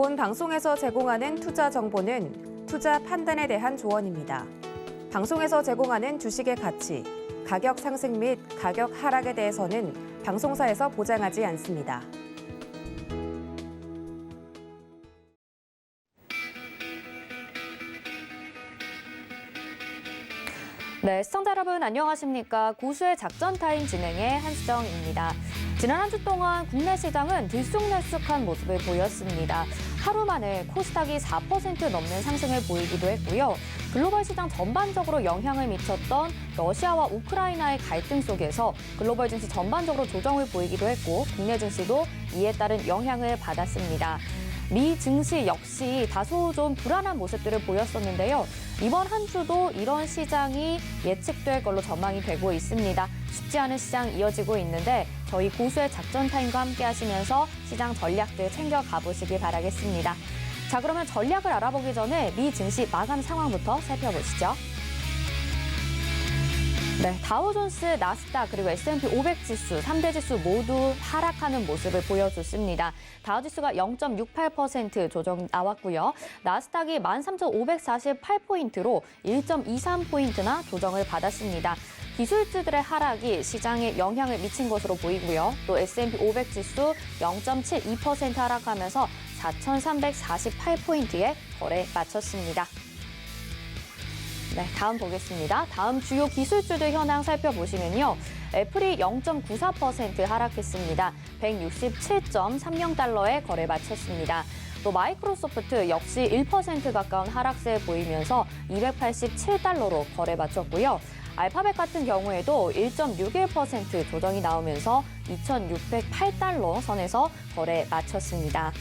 본 방송에서 제공하는 투자 정보는 투자 판단에 대한 조언입니다. 방송에서 제공하는 주식의 가치, 가격 상승 및 가격 하락에 대해서는 방송사에서 보장하지 않습니다. 네, 시청자 여러분 안녕하십니까. 고수의 작전 타임 진행의 한수정입니다. 지난 한 주 동안 국내 시장은 들쑥날쑥한 모습을 보였습니다. 하루 만에 코스닥이 4% 넘는 상승을 보이기도 했고요. 글로벌 시장 전반적으로 영향을 미쳤던 러시아와 우크라이나의 갈등 속에서 글로벌 증시 전반적으로 조정을 보이기도 했고 국내 증시도 이에 따른 영향을 받았습니다. 미 증시 역시 다소 좀 불안한 모습들을 보였었는데요. 이번 한 주도 이런 시장이 예측될 걸로 전망이 되고 있습니다. 쉽지 않은 시장 이어지고 있는데 저희 고수의 작전 타임과 함께 하시면서 시장 전략들 챙겨가 보시기 바라겠습니다. 자, 그러면 전략을 알아보기 전에 미 증시 마감 상황부터 살펴보시죠. 네, 다우존스, 나스닥 그리고 S&P 500 지수, 3대 지수 모두 하락하는 모습을 보여줬습니다. 다우지수가 0.68% 조정 나왔고요. 나스닥이 13,548포인트로 1.23포인트나 조정을 받았습니다. 기술주들의 하락이 시장에 영향을 미친 것으로 보이고요. 또 S&P 500 지수 0.72% 하락하면서 4,348포인트에 거래 마쳤습니다. 네, 다음 보겠습니다. 다음 주요 기술주들 현황 살펴보시면요. 애플이 0.94% 하락했습니다. 167.30달러에 거래 마쳤습니다. 또 마이크로소프트 역시 1% 가까운 하락세를 보이면서 287달러로 거래 마쳤고요. 알파벳 같은 경우에도 1.61% 조정이 나오면서 2,608달러 선에서 거래 마쳤습니다.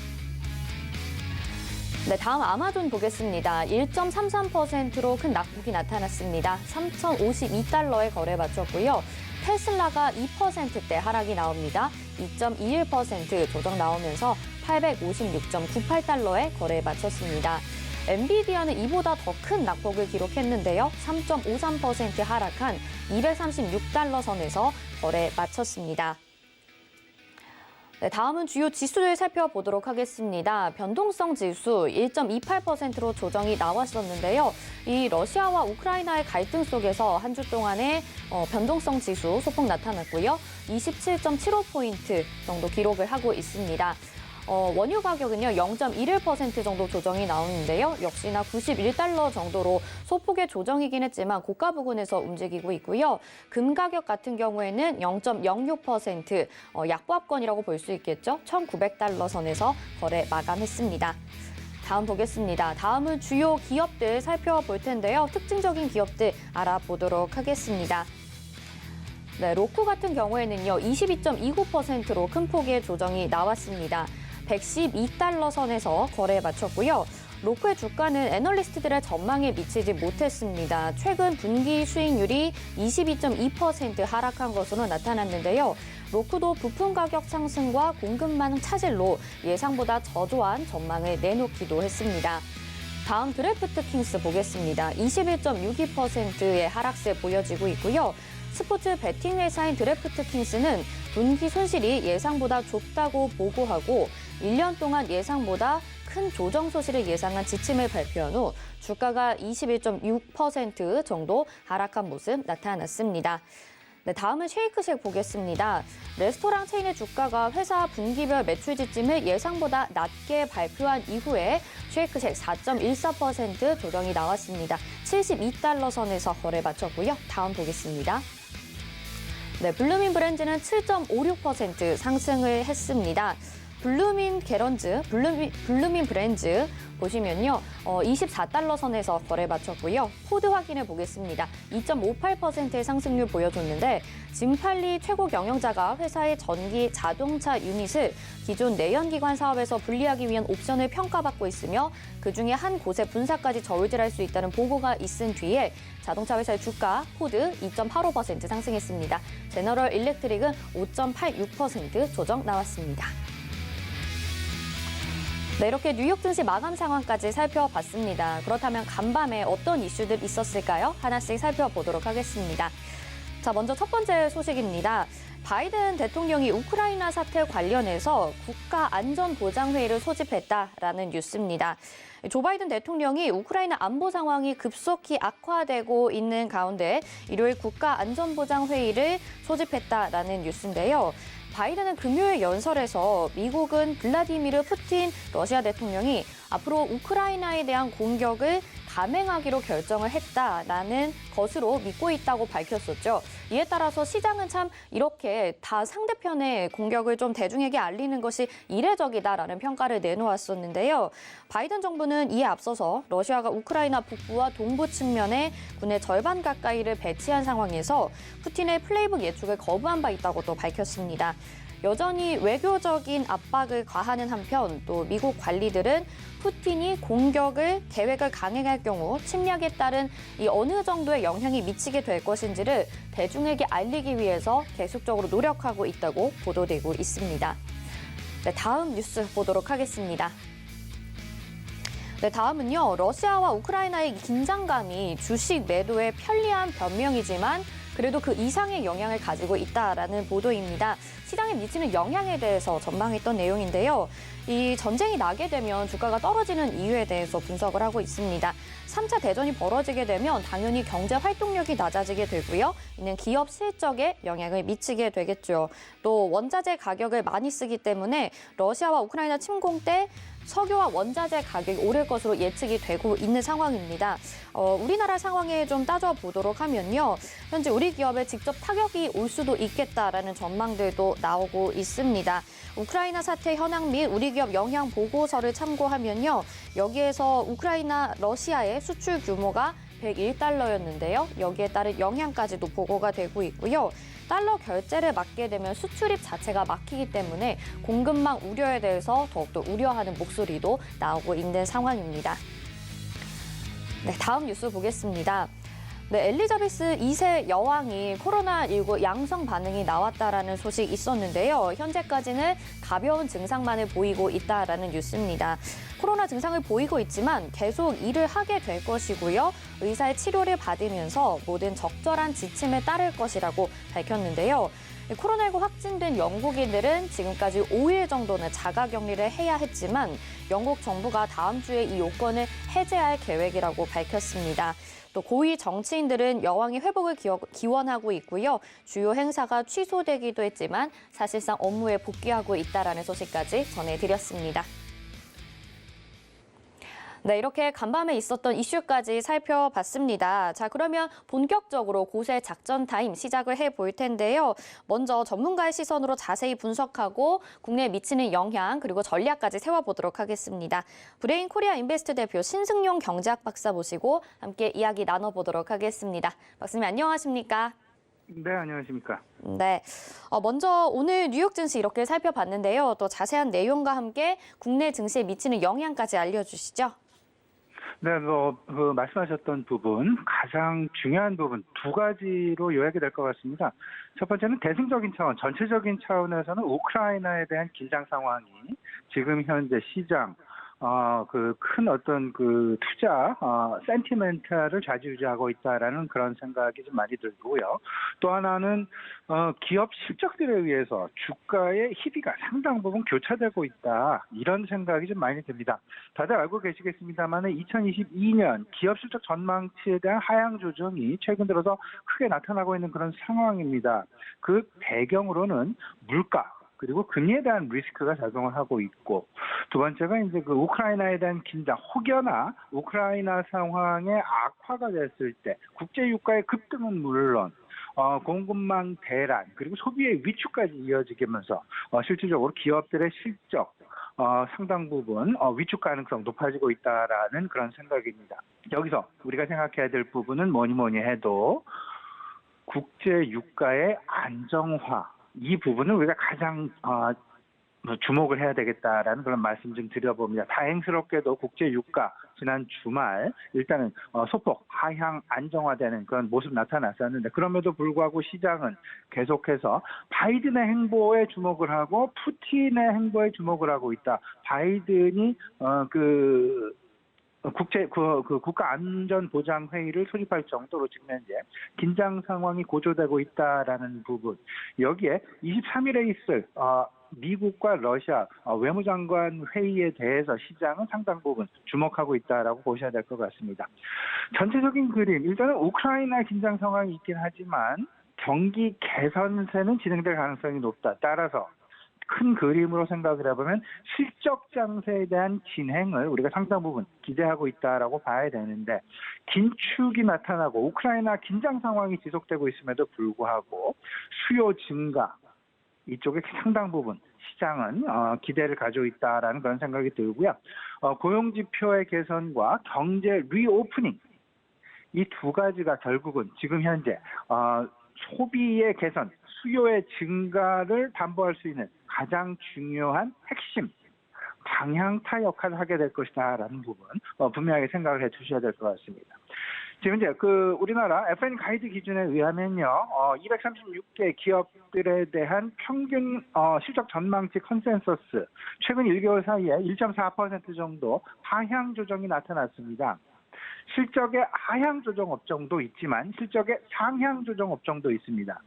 네, 다음 아마존 보겠습니다. 1.33%로 큰 낙폭이 나타났습니다. 3,052달러에 거래 마쳤고요. 테슬라가 2%대 하락이 나옵니다. 2.21% 조정 나오면서 856.98달러에 거래 마쳤습니다. 엔비디아는 이보다 더 큰 낙폭을 기록했는데요. 3.53% 하락한 236달러 선에서 거래 마쳤습니다. 네, 다음은 주요 지수를 살펴보도록 하겠습니다. 변동성 지수 1.28%로 조정이 나왔었는데요. 이 러시아와 우크라이나의 갈등 속에서 한 주 동안의 변동성 지수 소폭 나타났고요. 27.75포인트 정도 기록을 하고 있습니다. 원유 가격은요 0.11% 정도 조정이 나오는데요. 역시나 91달러 정도로 소폭의 조정이긴 했지만 고가 부근에서 움직이고 있고요. 금 가격 같은 경우에는 0.06% 약보합권이라고 볼 수 있겠죠. 1,900달러 선에서 거래 마감했습니다. 다음 보겠습니다. 다음은 주요 기업들 살펴볼 텐데요. 특징적인 기업들 알아보도록 하겠습니다. 네, 로쿠 같은 경우에는요 22.29%로 큰 폭의 조정이 나왔습니다. 112달러 선에서 거래에 마쳤고요. 로쿠의 주가는 애널리스트들의 전망에 미치지 못했습니다. 최근 분기 수익률이 22.2% 하락한 것으로 나타났는데요. 로쿠도 부품 가격 상승과 공급망 차질로 예상보다 저조한 전망을 내놓기도 했습니다. 다음 드래프트킹스 보겠습니다. 21.62%의 하락세 보여지고 있고요. 스포츠 베팅 회사인 드래프트킹스는 분기 손실이 예상보다 좁다고 보고하고 1년 동안 예상보다 큰 조정 소실을 예상한 지침을 발표한 후 주가가 21.6% 정도 하락한 모습 나타났습니다. 네, 다음은 쉐이크쉑 보겠습니다. 레스토랑 체인의 주가가 회사 분기별 매출 지침을 예상보다 낮게 발표한 이후에 쉐이크쉑 4.14% 조정이 나왔습니다. 72달러 선에서 거래 마쳤고요. 다음 보겠습니다. 네, 블루민 브랜즈는 7.56% 상승을 했습니다. 블루민 브랜즈 보시면요. 24달러 선에서 거래 마쳤고요. 코드 확인해 보겠습니다. 2.58%의 상승률 보여줬는데 짐팔리 최고 경영자가 회사의 전기 자동차 유닛을 기존 내연기관 사업에서 분리하기 위한 옵션을 평가받고 있으며 그중에 한 곳에 분사까지 저울질할 수 있다는 보고가 있은 뒤에 자동차 회사의 주가 코드 2.85% 상승했습니다. 제너럴 일렉트릭은 5.86% 조정 나왔습니다. 네, 이렇게 뉴욕 증시 마감 상황까지 살펴봤습니다. 그렇다면 간밤에 어떤 이슈들 있었을까요? 하나씩 살펴보도록 하겠습니다. 자, 먼저 첫 번째 소식입니다. 바이든 대통령이 우크라이나 사태 관련해서 국가안전보장회의를 소집했다라는 뉴스입니다. 조 바이든 대통령이 우크라이나 안보 상황이 급속히 악화되고 있는 가운데 일요일 국가안전보장회의를 소집했다라는 뉴스인데요. 바이든은 금요일 연설에서 미국은 블라디미르 푸틴 러시아 대통령이 앞으로 우크라이나에 대한 공격을 감행하기로 결정을 했다라는 것으로 믿고 있다고 밝혔었죠. 이에 따라서 시장은 참 이렇게 다 상대편의 공격을 좀 대중에게 알리는 것이 이례적이다라는 평가를 내놓았었는데요. 바이든 정부는 이에 앞서서 러시아가 우크라이나 북부와 동부 측면에 군의 절반 가까이를 배치한 상황에서 푸틴의 플레이북 예측을 거부한 바 있다고 또 밝혔습니다. 여전히 외교적인 압박을 가하는 한편 또 미국 관리들은 푸틴이 공격을 계획을 강행할 경우 침략에 따른 이 어느 정도의 영향이 미치게 될 것인지를 대중에게 알리기 위해서 계속적으로 노력하고 있다고 보도되고 있습니다. 네, 다음 뉴스 보도록 하겠습니다. 네, 다음은요. 러시아와 우크라이나의 긴장감이 주식 매도에 편리한 변명이지만 그래도 그 이상의 영향을 가지고 있다라는 보도입니다. 시장에 미치는 영향에 대해서 전망했던 내용인데요. 이 전쟁이 나게 되면 주가가 떨어지는 이유에 대해서 분석을 하고 있습니다. 3차 대전이 벌어지게 되면 당연히 경제 활동력이 낮아지게 되고요. 이는 기업 실적에 영향을 미치게 되겠죠. 또 원자재 가격을 많이 쓰기 때문에 러시아와 우크라이나 침공 때 석유와 원자재 가격이 오를 것으로 예측이 되고 있는 상황입니다. 우리나라 상황에 좀 따져보도록 하면요. 현재 우리 기업에 직접 타격이 올 수도 있겠다라는 전망들도 나오고 있습니다. 우크라이나 사태 현황 및 우리 기업 영향 보고서를 참고하면요. 여기에서 우크라이나, 러시아의 수출 규모가 101달러였는데요. 여기에 따른 영향까지도 보고가 되고 있고요. 달러 결제를 막게 되면 수출입 자체가 막히기 때문에 공급망 우려에 대해서 더욱더 우려하는 목소리도 나오고 있는 상황입니다. 네, 다음 뉴스 보겠습니다. 네, 엘리자베스 2세 여왕이 코로나19 양성 반응이 나왔다라는 소식이 있었는데요. 현재까지는 가벼운 증상만을 보이고 있다라는 뉴스입니다. 코로나 증상을 보이고 있지만 계속 일을 하게 될 것이고요. 의사의 치료를 받으면서 모든 적절한 지침에 따를 것이라고 밝혔는데요. 코로나19 확진된 영국인들은 지금까지 5일 정도는 자가격리를 해야 했지만 영국 정부가 다음 주에 이 요건을 해제할 계획이라고 밝혔습니다. 또 고위 정치인들은 여왕의 회복을 기원하고 있고요. 주요 행사가 취소되기도 했지만 사실상 업무에 복귀하고 있다라는 소식까지 전해드렸습니다. 네, 이렇게 간밤에 있었던 이슈까지 살펴봤습니다. 자, 그러면 본격적으로 고세 작전 타임 시작을 해볼 텐데요. 먼저 전문가의 시선으로 자세히 분석하고 국내에 미치는 영향 그리고 전략까지 세워보도록 하겠습니다. 브레인 코리아 인베스트 대표 신승용 경제학 박사 모시고 함께 이야기 나눠보도록 하겠습니다. 박사님 안녕하십니까? 네, 안녕하십니까. 네, 먼저 오늘 뉴욕 증시 이렇게 살펴봤는데요. 또 자세한 내용과 함께 국내 증시에 미치는 영향까지 알려주시죠. 네, 말씀하셨던 부분, 가장 중요한 부분 두 가지로 요약이 될 것 같습니다. 첫 번째는 대승적인 차원, 전체적인 차원에서는 우크라이나에 대한 긴장 상황이 지금 현재 시장, 큰 어떤 투자, 센티멘탈을 좌지우지하고 있다라는 그런 생각이 좀 많이 들고요. 또 하나는, 기업 실적들에 의해서 주가의 희비가 상당 부분 교차되고 있다. 이런 생각이 좀 많이 듭니다. 다들 알고 계시겠습니다만 2022년 기업 실적 전망치에 대한 하향 조정이 최근 들어서 크게 나타나고 있는 그런 상황입니다. 그 배경으로는 물가, 그리고 금리에 대한 리스크가 작용을 하고 있고, 두 번째가 이제 우크라이나에 대한 긴장, 혹여나 우크라이나 상황의 악화가 됐을 때 국제 유가의 급등은 물론 공급망 대란 그리고 소비의 위축까지 이어지면서 실질적으로 기업들의 실적 상당 부분 위축 가능성 높아지고 있다라는 그런 생각입니다. 여기서 우리가 생각해야 될 부분은 뭐니 해도 국제 유가의 안정화, 이 부분을 우리가 가장 주목을 해야 되겠다라는 그런 말씀 좀 드려봅니다. 다행스럽게도 국제 유가 지난 주말 일단은 소폭 하향 안정화되는 그런 모습 나타났었는데, 그럼에도 불구하고 시장은 계속해서 바이든의 행보에 주목을 하고 푸틴의 행보에 주목을 하고 있다. 바이든이 국가안전보장회의를 소집할 정도로 지금 현재 긴장 상황이 고조되고 있다라는 부분. 여기에 23일에 있을 미국과 러시아 외무장관 회의에 대해서 시장은 상당 부분 주목하고 있다라고 보셔야 될 것 같습니다. 전체적인 그림, 일단은 우크라이나 긴장 상황이 있긴 하지만 경기 개선세는 진행될 가능성이 높다. 따라서 큰 그림으로 생각을 해보면 실적 장세에 대한 진행을 우리가 상당 부분 기대하고 있다라고 봐야 되는데, 긴축이 나타나고 우크라이나 긴장 상황이 지속되고 있음에도 불구하고 수요 증가 이쪽에 상당 부분 시장은 기대를 가지고 있다라는 그런 생각이 들고요. 고용지표의 개선과 경제 리오프닝 이 두 가지가 결국은 지금 현재 소비의 개선, 수요의 증가를 담보할 수 있는 가장 중요한 핵심 방향타 역할을 하게 될 것이다라는 부분 분명하게 생각을 해주셔야 될 것 같습니다. 지금 이제 우리나라 FN 가이드 기준에 의하면요, 236개 기업들에 대한 평균 실적 전망치 컨센서스 최근 1개월 사이에 1.4% 정도 하향 조정이 나타났습니다. 실적의 하향 조정 업종도 있지만 실적의 상향 조정 업종도 있습니다.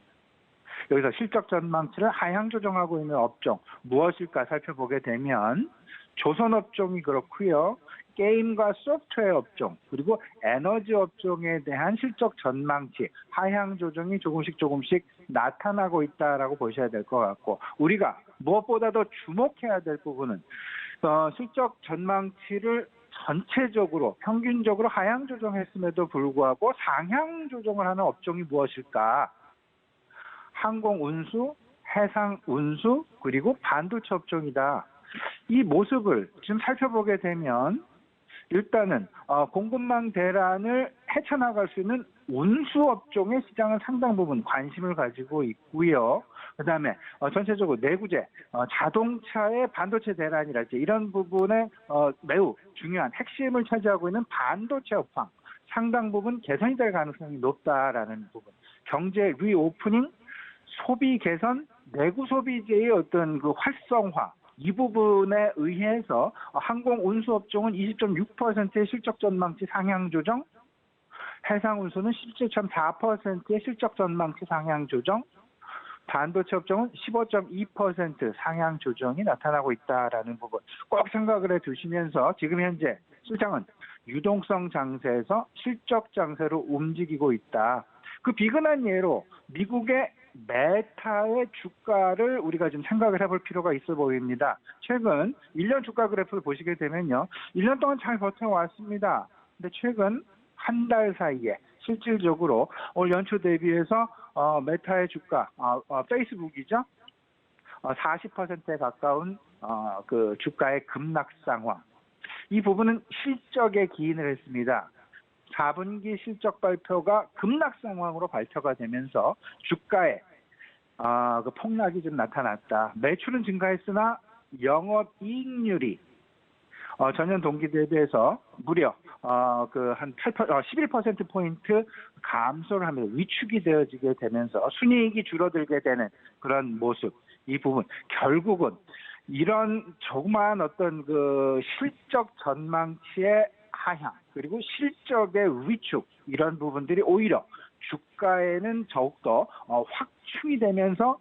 여기서 실적 전망치를 하향 조정하고 있는 업종 무엇일까 살펴보게 되면 조선업종이 그렇고요. 게임과 소프트웨어 업종 그리고 에너지 업종에 대한 실적 전망치 하향 조정이 조금씩 나타나고 있다라고 보셔야 될 것 같고, 우리가 무엇보다도 주목해야 될 부분은 실적 전망치를 전체적으로 평균적으로 하향 조정했음에도 불구하고 상향 조정을 하는 업종이 무엇일까? 항공운수, 해상운수, 그리고 반도체 업종이다. 이 모습을 지금 살펴보게 되면 일단은 공급망 대란을 헤쳐나갈 수 있는 운수 업종의 시장은 상당 부분 관심을 가지고 있고요. 그다음에 전체적으로 내구재, 자동차의 반도체 대란이랄지 이런 부분에 매우 중요한 핵심을 차지하고 있는 반도체 업황 상당 부분 개선이 될 가능성이 높다라는 부분. 경제 리오프닝, 소비 개선, 내구 소비재의 어떤 그 활성화 이 부분에 의해서 항공 운수 업종은 20.6%의 실적 전망치 상향 조정, 해상 운수는 17.4%의 실적 전망치 상향 조정, 반도체 업종은 15.2% 상향 조정이 나타나고 있다라는 부분 꼭 생각을 해두시면서 지금 현재 시장은 유동성 장세에서 실적 장세로 움직이고 있다. 그 비근한 예로 미국의 메타의 주가를 우리가 좀 생각을 해볼 필요가 있어 보입니다. 최근 1년 주가 그래프를 보시게 되면요. 1년 동안 잘 버텨왔습니다. 근데 최근 한 달 사이에 실질적으로 올 연초 대비해서 메타의 주가, 페이스북이죠. 40%에 가까운 그 주가의 급락 상황. 이 부분은 실적에 기인을 했습니다. 4분기 실적 발표가 급락 상황으로 발표가 되면서 주가에 그 폭락이 좀 나타났다. 매출은 증가했으나 영업이익률이 전년 동기 대비해서 무려 한 11% 포인트 감소를 하면서 위축이 되어지게 되면서 순이익이 줄어들게 되는 그런 모습. 이 부분 결국은 이런 조그마한 어떤 그 실적 전망치의 하향 그리고 낙폭의 위축 이런 부분들이 오히려 주가에는 더욱더 확증이 되면서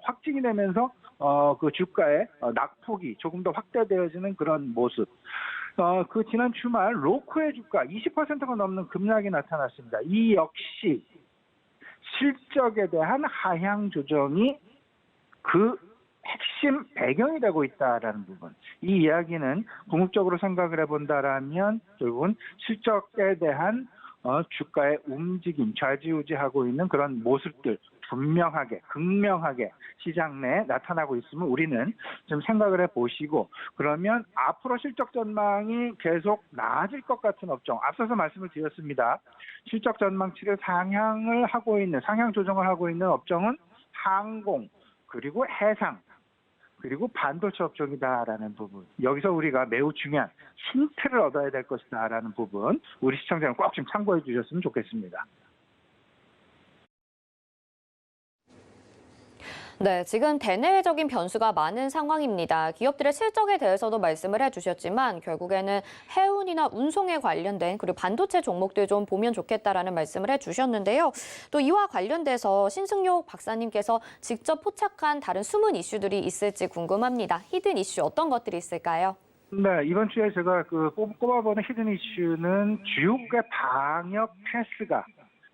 그 주가의 낙폭이 조금 더 확대되어지는 그런 모습. 그 지난 주말 로코의 주가 20%가 넘는 급락이 나타났습니다. 이 역시 실적에 대한 하향 조정이 그 핵심 배경이 되고 있다라는 부분. 이 이야기는 궁극적으로 생각을 해본다라면 결국은 실적에 대한 주가의 움직임, 좌지우지하고 있는 그런 모습들 분명하게, 극명하게 시장 내에 나타나고 있으면 우리는 좀 생각을 해보시고, 그러면 앞으로 실적 전망이 계속 나아질 것 같은 업종, 앞서서 말씀을 드렸습니다. 실적 전망치를 상향 조정을 하고 있는 업종은 항공, 그리고 해상, 그리고 반도체 업종이다라는 부분. 여기서 우리가 매우 중요한 힌트를 얻어야 될 것이다라는 부분. 우리 시청자는 꼭 좀 참고해 주셨으면 좋겠습니다. 네, 지금 대내외적인 변수가 많은 상황입니다. 기업들의 실적에 대해서도 말씀을 해주셨지만 결국에는 해운이나 운송에 관련된 그리고 반도체 종목들 좀 보면 좋겠다라는 말씀을 해주셨는데요. 또 이와 관련돼서 신승용 박사님께서 직접 포착한 다른 숨은 이슈들이 있을지 궁금합니다. 히든 이슈 어떤 것들이 있을까요? 네, 이번 주에 제가 꼽아보는 히든 이슈는 주요국의 방역 패스가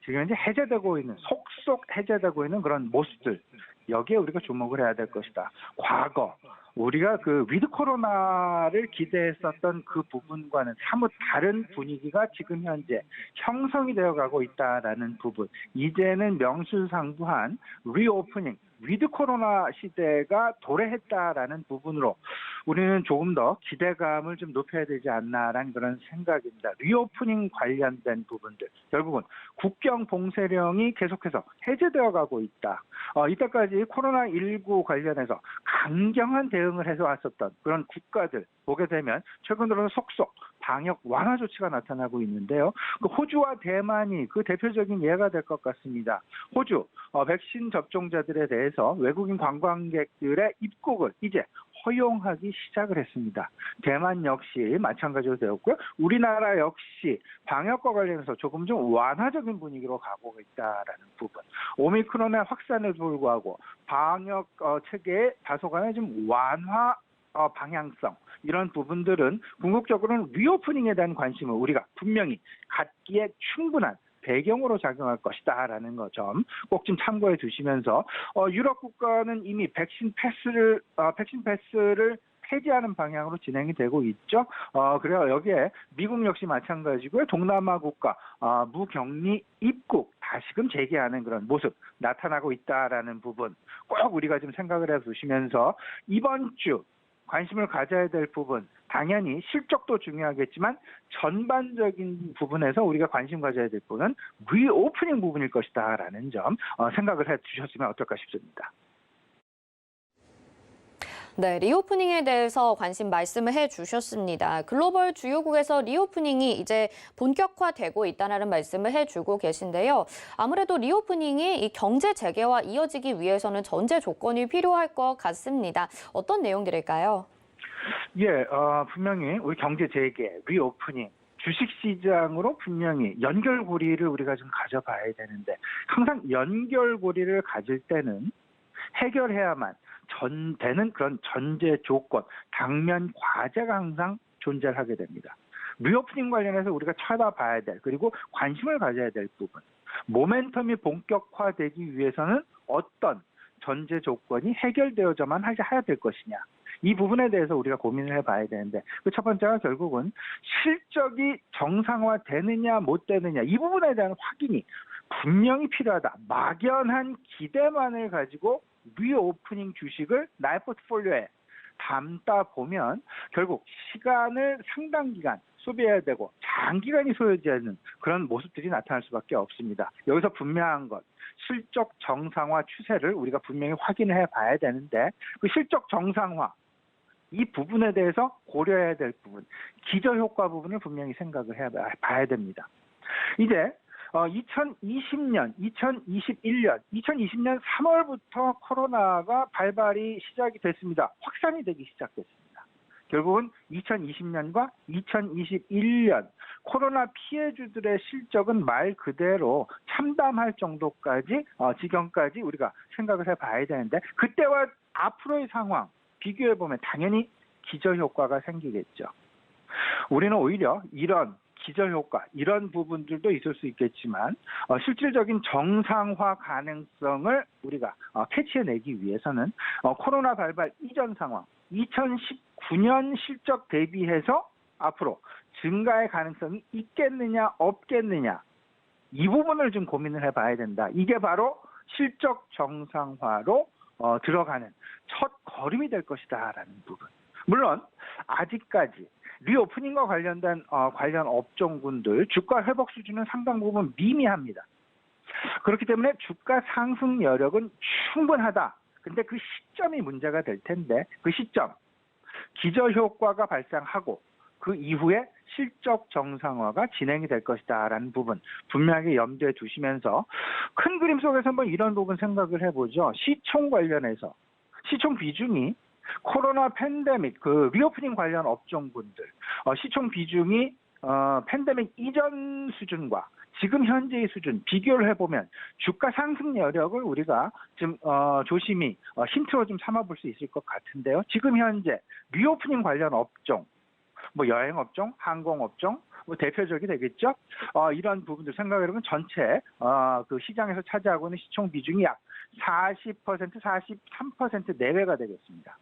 지금 현재 해제되고 있는, 속속 해제되고 있는 그런 모습들. 여기에 우리가 주목을 해야 될 것이다. 과거 우리가 위드 코로나를 기대했었던 그 부분과는 사뭇 다른 분위기가 지금 현재 형성이 되어가고 있다라는 부분. 이제는 명실상부한 리오프닝, 위드 코로나 시대가 도래했다라는 부분으로 우리는 조금 더 기대감을 좀 높여야 되지 않나라는 그런 생각입니다. 리오프닝 관련된 부분들. 결국은 국경 봉쇄령이 계속해서 해제되어 가고 있다. 이때까지 코로나19 관련해서 강경한 대응을 해서 왔었던 그런 국가들 보게 되면 최근 들어서 속속 방역 완화 조치가 나타나고 있는데요. 호주와 대만이 그 대표적인 예가 될 것 같습니다. 호주 백신 접종자들에 대해서 외국인 관광객들의 입국을 이제 허용하기 시작을 했습니다. 대만 역시 마찬가지로 되었고요. 우리나라 역시 방역과 관련해서 조금 좀 완화적인 분위기로 가고 있다라는 부분. 오미크론의 확산에 불구하고 방역 체계의 다소간의 좀 완화 방향성 이런 부분들은 궁극적으로는 리오프닝에 대한 관심을 우리가 분명히 갖기에 충분한 배경으로 작용할 것이다라는 것 좀 꼭 좀 참고해 두시면서 유럽 국가는 이미 백신 패스를 폐지하는 방향으로 진행이 되고 있죠. 그래요. 여기에 미국 역시 마찬가지고요. 동남아 국가 무격리 입국 다시금 재개하는 그런 모습 나타나고 있다라는 부분 꼭 우리가 좀 생각을 해 두시면서 이번 주 관심을 가져야 될 부분, 당연히 실적도 중요하겠지만 전반적인 부분에서 우리가 관심 가져야 될 부분은 리오프닝 부분일 것이다라는 점 생각을 해 주셨으면 어떨까 싶습니다. 네, 리오프닝에 대해서 관심 말씀을 해주셨습니다. 글로벌 주요국에서 리오프닝이 이제 본격화되고 있다는 말씀을 해주고 계신데요. 아무래도 리오프닝이 이 경제 재개와 이어지기 위해서는 전제 조건이 필요할 것 같습니다. 어떤 내용들일까요? 예, 분명히 우리 경제 재개, 리오프닝, 주식시장으로 분명히 연결고리를 우리가 좀 가져봐야 되는데 항상 연결고리를 가질 때는 해결해야만 되는 그런 전제 조건, 당면 과제가 항상 존재를 하게 됩니다. 리오프닝 관련해서 우리가 찾아봐야 될 그리고 관심을 가져야 될 부분. 모멘텀이 본격화되기 위해서는 어떤 전제 조건이 해결되어야만 해야 될 것이냐. 이 부분에 대해서 우리가 고민을 해봐야 되는데 그 첫 번째가 결국은 실적이 정상화되느냐 못 되느냐 이 부분에 대한 확인이 분명히 필요하다. 막연한 기대만을 가지고 리오프닝 주식을 나의 포트폴리오에 담다 보면 결국 시간을 상당 기간 소비해야 되고 장기간이 소요되는 그런 모습들이 나타날 수밖에 없습니다. 여기서 분명한 것, 실적 정상화 추세를 우리가 분명히 확인을 해봐야 되는데 그 실적 정상화 이 부분에 대해서 고려해야 될 부분, 기저효과 부분을 분명히 생각을 해봐야 됩니다. 이제 2020년, 2020년 3월부터 코로나가 발발이 시작이 됐습니다. 확산이 되기 시작됐습니다. 결국은 2020년과 2021년 코로나 피해주들의 실적은 말 그대로 참담할 정도까지 지경까지 우리가 생각을 해봐야 되는데 그때와 앞으로의 상황 비교해보면 당연히 기저효과가 생기겠죠. 우리는 오히려 이런 기저효과 이런 부분들도 있을 수 있겠지만 실질적인 정상화 가능성을 우리가 캐치해내기 위해서는 코로나 발발 이전 상황 2019년 실적 대비해서 앞으로 증가의 가능성이 있겠느냐 없겠느냐 이 부분을 좀 고민을 해봐야 된다. 이게 바로 실적 정상화로 들어가는 첫 걸음이 될 것이다라는 부분. 물론 아직까지 리오프닝과 관련된 관련 업종군들 주가 회복 수준은 상당 부분 미미합니다. 그렇기 때문에 주가 상승 여력은 충분하다. 근데 그 시점이 문제가 될 텐데 그 시점 기저효과가 발생하고 그 이후에 실적 정상화가 진행이 될 것이다라는 부분 분명하게 염두에 두시면서 큰 그림 속에서 한번 이런 부분 생각을 해보죠. 시총 관련해서 시총 비중이 코로나 팬데믹 그 리오프닝 관련 업종군들 시총 비중이 팬데믹 이전 수준과 지금 현재의 수준 비교를 해보면 주가 상승 여력을 우리가 좀 조심히 힌트로 좀 삼아볼 수 있을 것 같은데요. 지금 현재 리오프닝 관련 업종, 뭐 여행업종, 항공업종, 뭐 대표적이 되겠죠. 이런 부분들 생각해보면 전체 그 시장에서 차지하고 있는 시총 비중이 약 40%, 43% 내외가 되겠습니다.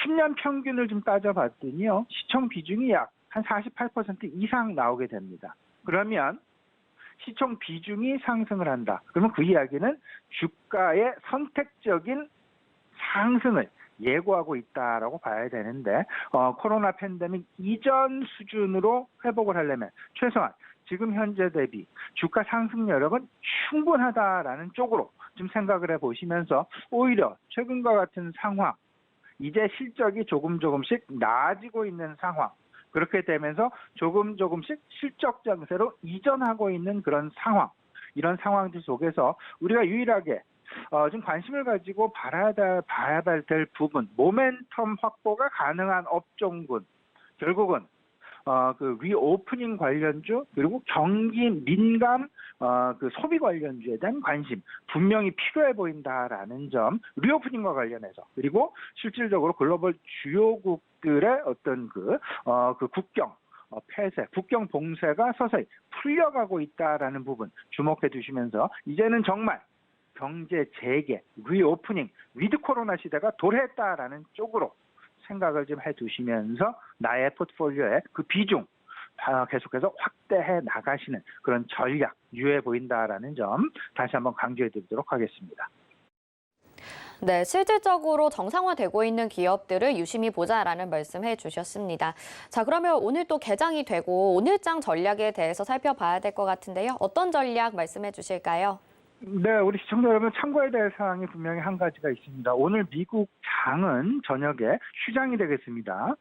10년 평균을 좀 따져봤더니요. 시총 비중이 약 한 48% 이상 나오게 됩니다. 그러면 시총 비중이 상승을 한다. 그러면 그 이야기는 주가의 선택적인 상승을 예고하고 있다라고 봐야 되는데 코로나 팬데믹 이전 수준으로 회복을 하려면 최소한 지금 현재 대비 주가 상승 여력은 충분하다라는 쪽으로 좀 생각을 해보시면서 오히려 최근과 같은 상황, 이제 실적이 조금씩 나아지고 있는 상황, 그렇게 되면서 조금씩 실적 장세로 이전하고 있는 그런 상황, 이런 상황들 속에서 우리가 유일하게 좀 관심을 가지고 봐야 될 부분, 모멘텀 확보가 가능한 업종군, 결국은 그 리오프닝 관련주 그리고 경기 민감 그 소비 관련주에 대한 관심 분명히 필요해 보인다라는 점, 리오프닝과 관련해서 그리고 실질적으로 글로벌 주요국들의 어떤 그 국경 폐쇄, 국경 봉쇄가 서서히 풀려가고 있다라는 부분 주목해 두시면서 이제는 정말 경제 재개, 리오프닝, 위드 코로나 시대가 도래했다라는 쪽으로 생각을 좀 해두시면서 나의 포트폴리오의 그 비중 계속해서 확대해 나가시는 그런 전략 유효해 보인다라는 점 다시 한번 강조해 드리도록 하겠습니다. 네, 실질적으로 정상화되고 있는 기업들을 유심히 보자라는 말씀해 주셨습니다. 자, 그러면 오늘 또 개장이 되고 오늘장 전략에 대해서 살펴봐야 될 것 같은데요. 어떤 전략 말씀해 주실까요? 네, 우리 시청자 여러분 참고해야 될 사항이 분명히 한 가지가 있습니다. 오늘 미국 장은 저녁에 휴장이 되겠습니다.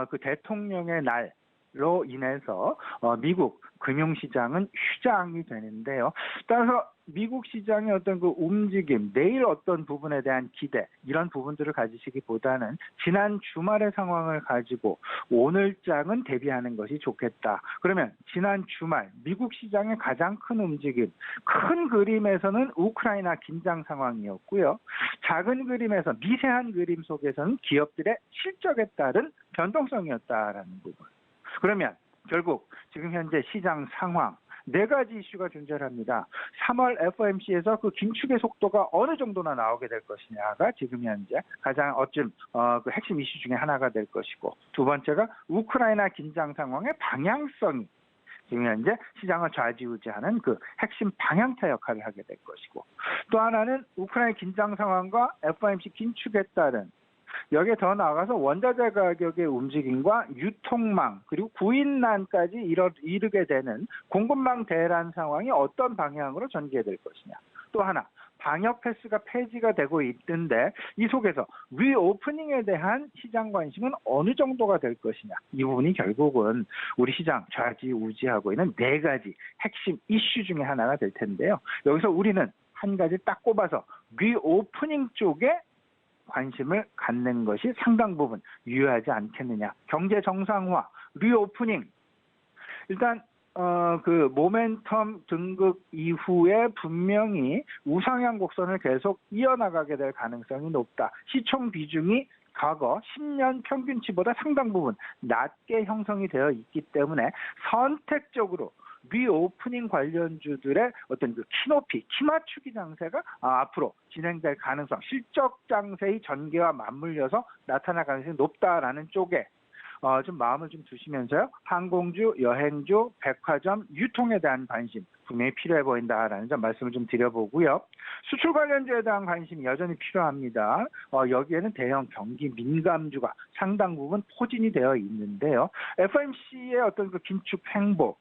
그 대통령의 날로 인해서 미국 금융시장은 휴장이 되는데요. 따라서 미국 시장의 어떤 그 움직임, 내일 어떤 부분에 대한 기대, 이런 부분들을 가지시기보다는 지난 주말의 상황을 가지고 오늘장은 대비하는 것이 좋겠다. 그러면 지난 주말 미국 시장의 가장 큰 움직임, 큰 그림에서는 우크라이나 긴장 상황이었고요. 작은 그림에서 미세한 그림 속에서는 기업들의 실적에 따른 변동성이었다라는 부분. 그러면 결국 지금 현재 시장 상황, 네 가지 이슈가 존재합니다. 3월 FOMC에서 그 긴축의 속도가 어느 정도나 나오게 될 것이냐가 지금 현재 가장 그 핵심 이슈 중에 하나가 될 것이고, 두 번째가 우크라이나 긴장 상황의 방향성이 지금 현재 시장을 좌지우지하는 그 핵심 방향타 역할을 하게 될 것이고, 또 하나는 우크라이나 긴장 상황과 FOMC 긴축에 따른 여기에 더 나아가서 원자재 가격의 움직임과 유통망 그리고 구인난까지 이르게 되는 공급망 대란 상황이 어떤 방향으로 전개될 것이냐. 또 하나, 방역 패스가 폐지가 되고 있던데 이 속에서 리오프닝에 대한 시장 관심은 어느 정도가 될 것이냐. 이 부분이 결국은 우리 시장 좌지우지하고 있는 네 가지 핵심 이슈 중에 하나가 될 텐데요. 여기서 우리는 한 가지 딱 꼽아서 리오프닝 쪽에 관심을 갖는 것이 상당 부분 유효하지 않겠느냐. 경제 정상화, 리오프닝. 일단 그 모멘텀 등극 이후에 분명히 우상향 곡선을 계속 이어나가게 될 가능성이 높다. 시총 비중이 과거 10년 평균치보다 상당 부분 낮게 형성이 되어 있기 때문에 선택적으로 리오프닝 관련주들의 어떤 그 키높이, 키맞추기 장세가 앞으로 진행될 가능성, 실적 장세의 전개와 맞물려서 나타날 가능성이 높다라는 쪽에 좀 마음을 좀 두시면서요. 항공주, 여행주, 백화점, 유통에 대한 관심 분명히 필요해 보인다라는 점 말씀을 좀 드려보고요. 수출 관련주에 대한 관심이 여전히 필요합니다. 여기에는 대형 경기 민감주가 상당 부분 포진이 되어 있는데요. FOMC의 어떤 그 긴축 행보,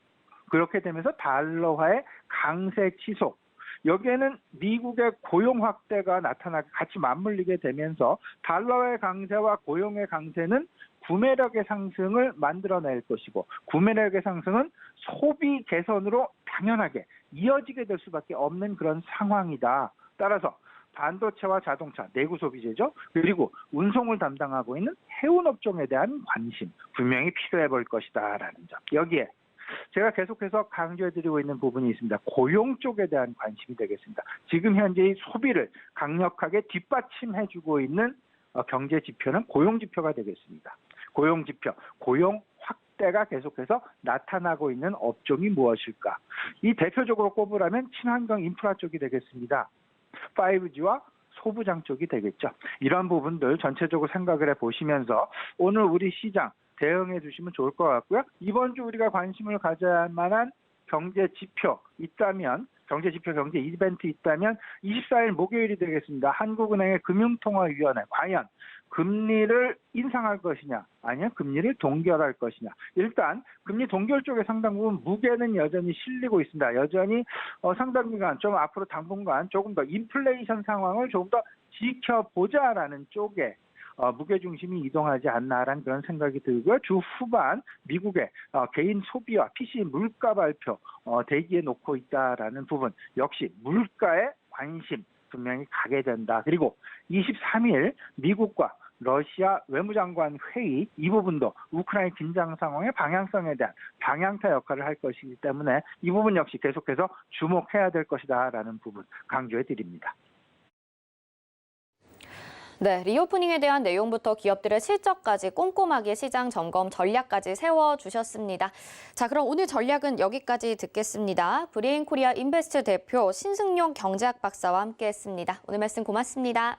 그렇게 되면서 달러화의 강세 지속, 여기에는 미국의 고용 확대가 나타나게 같이 맞물리게 되면서 달러의 강세와 고용의 강세는 구매력의 상승을 만들어낼 것이고 구매력의 상승은 소비 개선으로 당연하게 이어지게 될 수밖에 없는 그런 상황이다. 따라서 반도체와 자동차, 내구 소비재죠. 그리고 운송을 담당하고 있는 해운 업종에 대한 관심 분명히 필요해 볼 것이다라는 점. 여기에 제가 계속해서 강조해드리고 있는 부분이 있습니다. 고용 쪽에 대한 관심이 되겠습니다. 지금 현재의 소비를 강력하게 뒷받침해주고 있는 경제 지표는 고용 지표가 되겠습니다. 고용 지표, 고용 확대가 계속해서 나타나고 있는 업종이 무엇일까? 이 대표적으로 꼽으라면 친환경 인프라 쪽이 되겠습니다. 5G와 소부장 쪽이 되겠죠. 이런 부분들 전체적으로 생각을 해보시면서 오늘 우리 시장 대응해 주시면 좋을 것 같고요. 이번 주 우리가 관심을 가져야 할 만한 경제 지표 있다면, 경제 지표, 경제 이벤트 있다면 24일 목요일이 되겠습니다. 한국은행의 금융통화위원회 과연 금리를 인상할 것이냐 아니면 금리를 동결할 것이냐. 일단 금리 동결 쪽에 상당 부분 무게는 여전히 실리고 있습니다. 여전히 상당 기간 좀 앞으로 당분간 조금 더 인플레이션 상황을 조금 더 지켜보자라는 쪽에 무게중심이 이동하지 않나라는 그런 생각이 들고요. 주 후반 미국의 개인 소비와 PC 물가 발표 대기에 놓고 있다라는 부분 역시 물가에 관심 분명히 가게 된다. 그리고 23일 미국과 러시아 외무장관 회의 이 부분도 우크라이나 긴장 상황의 방향성에 대한 방향타 역할을 할 것이기 때문에 이 부분 역시 계속해서 주목해야 될 것이다라는 부분 강조해 드립니다. 네, 리오프닝에 대한 내용부터 기업들의 실적까지 꼼꼼하게 시장 점검 전략까지 세워주셨습니다. 자, 그럼 오늘 전략은 여기까지 듣겠습니다. 브레인 코리아 인베스트 대표 신승용 경제학 박사와 함께했습니다. 오늘 말씀 고맙습니다.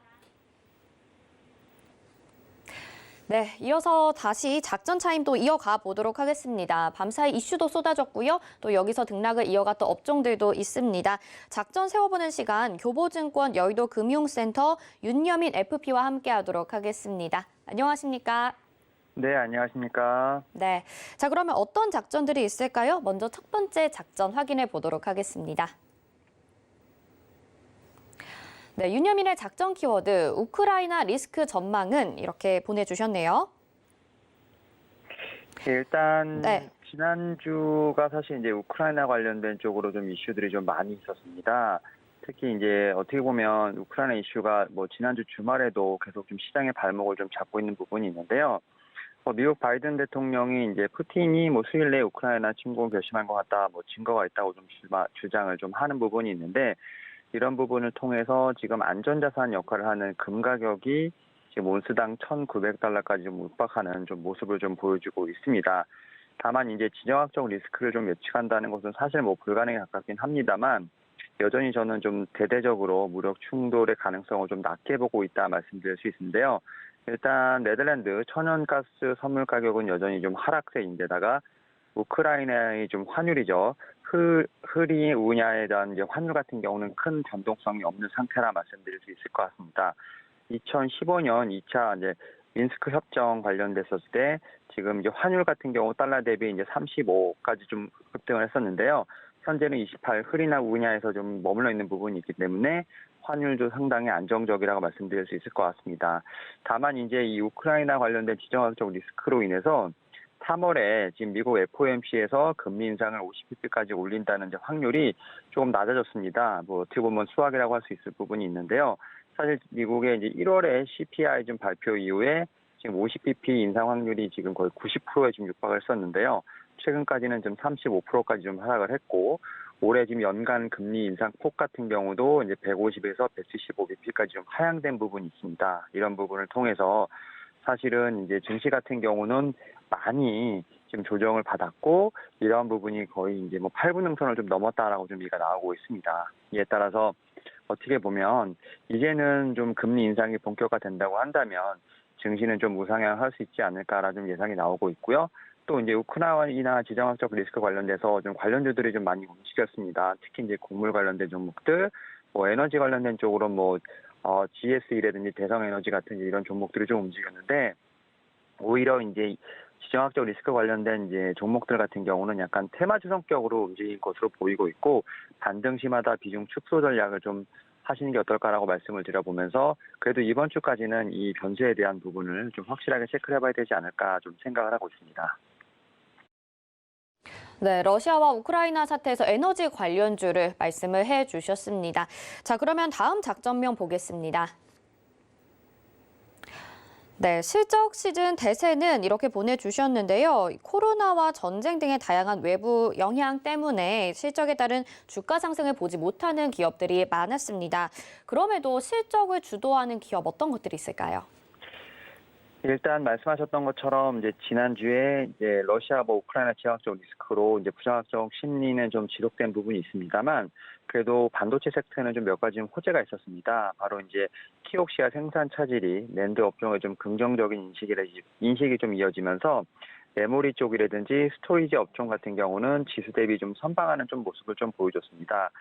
네, 이어서 다시 작전 타임도 이어가 보도록 하겠습니다. 밤사이 이슈도 쏟아졌고요. 또 여기서 등락을 이어갔던 업종들도 있습니다. 작전 세워보는 시간 교보증권 여의도 금융센터 윤여민 FP와 함께하도록 하겠습니다. 안녕하십니까? 네, 안녕하십니까? 네, 자 그러면 어떤 작전들이 있을까요? 먼저 첫 번째 작전 확인해 보도록 하겠습니다. 네, 윤여민의 작전 키워드 우크라이나 리스크 전망은 이렇게 보내주셨네요. 일단 네. 지난주가 사실 이제 우크라이나 관련된 쪽으로 좀 이슈들이 좀 많이 있었습니다. 특히 이제 어떻게 보면 우크라이나 이슈가 뭐 지난주 주말에도 계속 좀 시장의 발목을 좀 잡고 있는 부분이 있는데요. 미국 바이든 대통령이 이제 푸틴이 뭐 수일 내에 우크라이나 침공을 결심한 것 같다, 뭐 증거가 있다고 좀 주장을 좀 하는 부분이 있는데. 이런 부분을 통해서 지금 안전자산 역할을 하는 금 가격이 지금 온스당 1,900달러까지 좀 육박하는 좀 모습을 좀 보여주고 있습니다. 다만 이제 지정학적 리스크를 좀 예측한다는 것은 사실 뭐 불가능에 가깝긴 합니다만 여전히 저는 좀 대대적으로 무력 충돌의 가능성을 좀 낮게 보고 있다 말씀드릴 수 있는데요. 일단 네덜란드 천연가스 선물 가격은 여전히 좀 하락세인데다가 우크라이나의 좀 환율이죠. 흐리 우냐에 대한 이제 환율 같은 경우는 큰 변동성이 없는 상태라 말씀드릴 수 있을 것 같습니다. 2015년 2차 이제 민스크 협정 관련됐었을 때 지금 이제 환율 같은 경우 달러 대비 이제 35까지 좀 급등을 했었는데요. 현재는 28 흐리나 우냐에서 좀 머물러 있는 부분이 있기 때문에 환율도 상당히 안정적이라고 말씀드릴 수 있을 것 같습니다. 다만 이제 이 우크라이나 관련된 지정학적 리스크로 인해서 3월에 지금 미국 FOMC에서 금리 인상을 50bp까지 올린다는 이제 확률이 조금 낮아졌습니다. 뭐 어떻게 보면 수학이라고 할 수 있을 부분이 있는데요. 사실 미국의 이제 1월에 CPI 좀 발표 이후에 지금 50bp 인상 확률이 지금 거의 90%에 지금 육박을 했었는데요. 최근까지는 좀 35%까지 좀 하락을 했고 올해 지금 연간 금리 인상 폭 같은 경우도 이제 150에서 175bp까지 좀 하향된 부분이 있습니다. 이런 부분을 통해서 사실은 이제 증시 같은 경우는 많이 지금 조정을 받았고 이러한 부분이 거의 이제 뭐 8분능선을 좀 넘었다라고 좀 얘기가 나오고 있습니다. 이에 따라서 어떻게 보면 이제는 좀 금리 인상이 본격화된다고 한다면 증시는 좀 우상향할 수 있지 않을까라는 좀 예상이 나오고 있고요. 또 이제 우크라이나 지정학적 리스크 관련돼서 좀 관련주들이 좀 많이 움직였습니다. 특히 이제 곡물 관련된 종목들, 뭐 에너지 관련된 쪽으로 뭐 GS이라든지 대성에너지 같은 이런 종목들이 좀 움직였는데 오히려 이제 지정학적 리스크 관련된 이제 종목들 같은 경우는 약간 테마주 성격으로 움직일 것으로 보이고 있고 반등시마다 비중 축소 전략을 좀 하시는 게 어떨까라고 말씀을 드려보면서 그래도 이번 주까지는 이 변수에 대한 부분을 좀 확실하게 체크를 해봐야 되지 않을까 좀 생각을 하고 있습니다. 네, 러시아와 우크라이나 사태에서 에너지 관련주를 말씀을 해주셨습니다. 자, 그러면 다음 작전명 보겠습니다. 네, 실적 시즌 대세는 이렇게 보내주셨는데요. 코로나와 전쟁 등의 다양한 외부 영향 때문에 실적에 따른 주가 상승을 보지 못하는 기업들이 많았습니다. 그럼에도 실적을 주도하는 기업 어떤 것들이 있을까요? 일단 말씀하셨던 것처럼 이제 지난주에 이제 러시아 우크라이나 지정학적 리스크로 이제 부정학적 심리는 좀 지속된 부분이 있습니다만 그래도 반도체 섹터에는 좀 몇 가지 좀 호재가 있었습니다. 바로 이제 키옥시아 생산 차질이 낸드 업종의 좀 긍정적인 인식이 좀 이어지면서 메모리 쪽이라든지 스토리지 업종 같은 경우는 지수 대비 좀 선방하는 좀 모습을 좀 보여줬습니다.